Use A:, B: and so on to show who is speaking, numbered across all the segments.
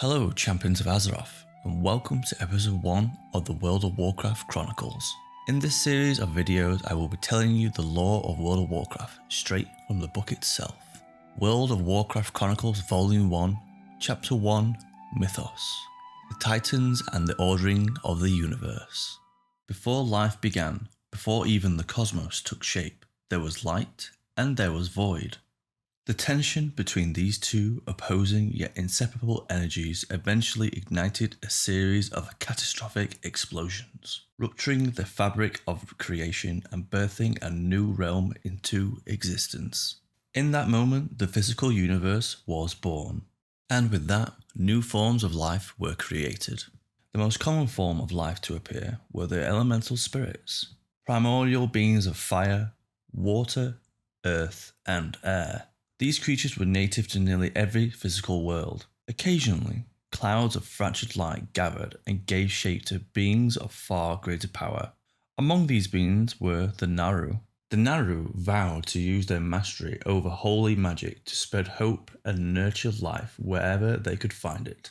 A: Hello, champions of Azeroth, and welcome to episode 1 of the World of Warcraft Chronicles. In this series of videos, I will be telling you the lore of World of Warcraft straight from the book itself. World of Warcraft Chronicles Vol.1, Chapter 1, Mythos, the Titans and the Ordering of the Universe. Before life began, before even the cosmos took shape, there was light and there was void. The tension between these two opposing yet inseparable energies eventually ignited a series of catastrophic explosions, rupturing the fabric of creation and birthing a new realm into existence. In that moment, the physical universe was born, and with that, new forms of life were created. The most common form of life to appear were the elemental spirits, primordial beings of fire, water, earth, and air. These creatures were native to nearly every physical world. Occasionally, clouds of fractured light gathered and gave shape to beings of far greater power. Among these beings were the Naru. The Naru vowed to use their mastery over holy magic to spread hope and nurture life wherever they could find it.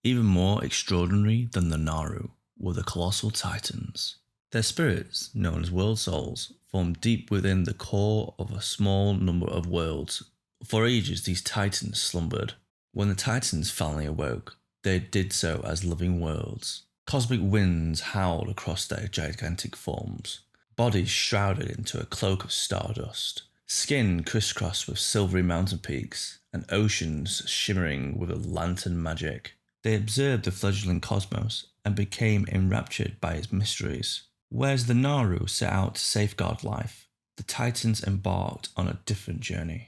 A: Even more extraordinary than the Naru were the colossal Titans. Their spirits, known as world souls, formed deep within the core of a small number of worlds. For ages, these Titans slumbered. When the Titans finally awoke, they did so as living worlds. Cosmic winds howled across their gigantic forms, bodies shrouded into a cloak of stardust, skin crisscrossed with silvery mountain peaks, and oceans shimmering with a lantern magic. They observed the fledgling cosmos and became enraptured by its mysteries. Whereas the Naru set out to safeguard life, the Titans embarked on a different journey.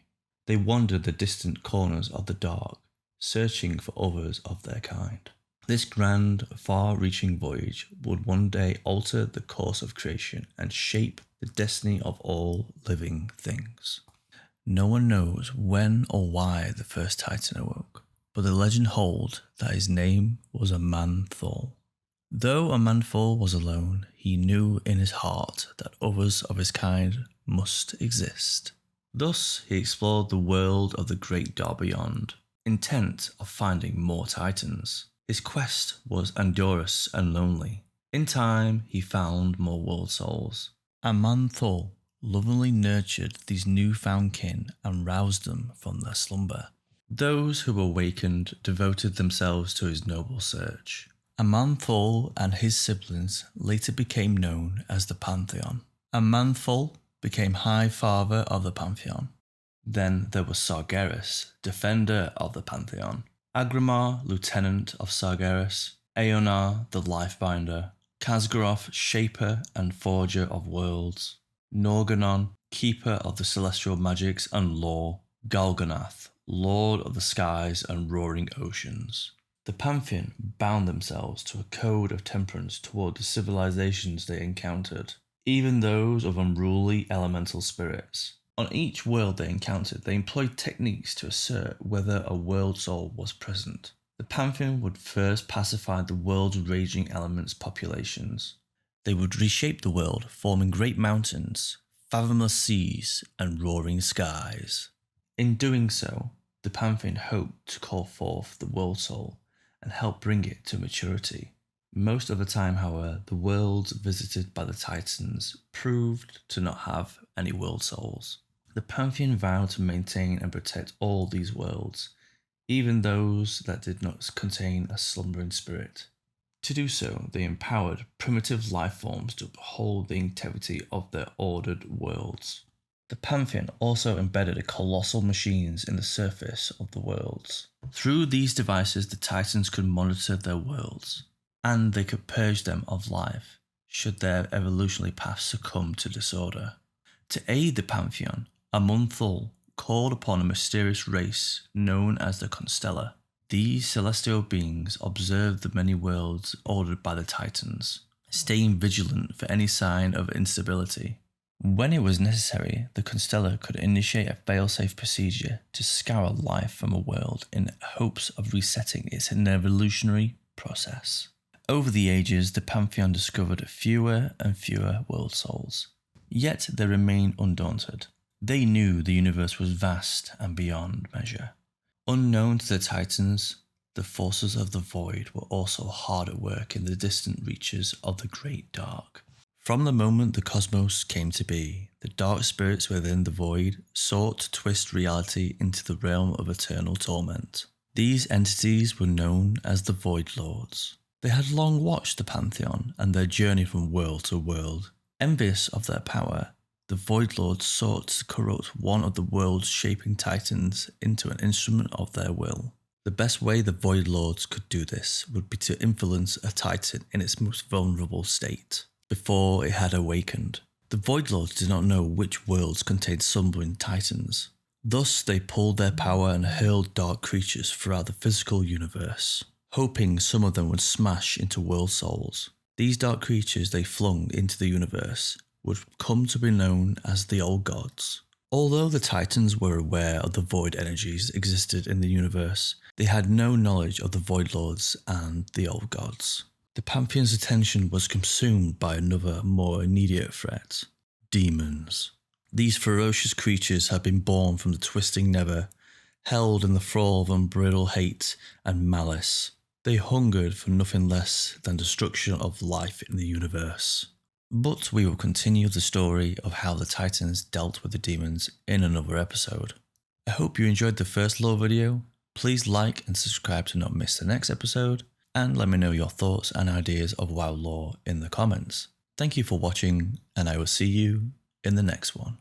A: They wandered the distant corners of the dark, searching for others of their kind. This grand, far-reaching voyage would one day alter the course of creation and shape the destiny of all living things. No one knows when or why the first Titan awoke, but the legend holds that his name was Aman'Thul. Though Aman'Thul was alone, he knew in his heart that others of his kind must exist. Thus, he explored the world of the great dark beyond, intent of finding more Titans. His quest was arduous and lonely. In time, he found more world souls. Aman'Thul lovingly nurtured these newfound kin and roused them from their slumber. Those who awakened devoted themselves to his noble search. Aman'Thul and his siblings later became known as the Pantheon. Aman'Thul became High Father of the Pantheon. Then there was Sargeras, Defender of the Pantheon, Agrimar, Lieutenant of Sargeras, Aonar, the Lifebinder, Khaz'goroth, Shaper and Forger of Worlds, Norgannon, Keeper of the Celestial Magics and Lore, Galganath, Lord of the Skies and Roaring Oceans. The Pantheon bound themselves to a code of temperance toward the civilizations they encountered, even those of unruly elemental spirits. On each world they encountered, they employed techniques to assert whether a world soul was present. The Pantheon would first pacify the world's raging elements' populations. They would reshape the world, forming great mountains, fathomless seas, and roaring skies. In doing so, the Pantheon hoped to call forth the world soul and help bring it to maturity. Most of the time, however, the worlds visited by the Titans proved to not have any world souls. The Pantheon vowed to maintain and protect all these worlds, even those that did not contain a slumbering spirit. To do so, they empowered primitive life forms to uphold the integrity of their ordered worlds. The Pantheon also embedded colossal machines in the surface of the worlds. Through these devices, the Titans could monitor their worlds, and they could purge them of life, should their evolutionary path succumb to disorder. To aid the Pantheon, Aman'Thul called upon a mysterious race known as the Constellar. These celestial beings observed the many worlds ordered by the Titans, staying vigilant for any sign of instability. When it was necessary, the Constellar could initiate a fail-safe procedure to scour life from a world in hopes of resetting its evolutionary process. Over the ages, the Pantheon discovered fewer and fewer world souls. Yet they remained undaunted. They knew the universe was vast and beyond measure. Unknown to the Titans, The forces of the void were also hard at work in the distant reaches of the Great Dark. From the moment the cosmos came to be, the dark spirits within the void sought to twist reality into the realm of eternal torment. These entities were known as the Void Lords. They had long watched the Pantheon and their journey from world to world. Envious of their power, the Void Lords sought to corrupt one of the world's shaping titans into an instrument of their will. The best way the Void Lords could do this would be to influence a titan in its most vulnerable state, before it had awakened. The Void Lords did not know which worlds contained slumbering titans. Thus they pulled their power and hurled dark creatures throughout the physical universe, hoping some of them would smash into world souls. These dark creatures they flung into the universe would come to be known as the Old Gods. Although the Titans were aware of the void energies that existed in the universe, they had no knowledge of the Void Lords and the Old Gods. The Pantheon's attention was consumed by another, more immediate threat: demons. These ferocious creatures had been born from the twisting nether, held in the thrall of unbridled hate and malice. They hungered for nothing less than destruction of life in the universe. But we will continue the story of how the Titans dealt with the demons in another episode. I hope you enjoyed the first lore video. Please like and subscribe to not miss the next episode, and let me know your thoughts and ideas of WoW lore in the comments. Thank you for watching, and I will see you in the next one.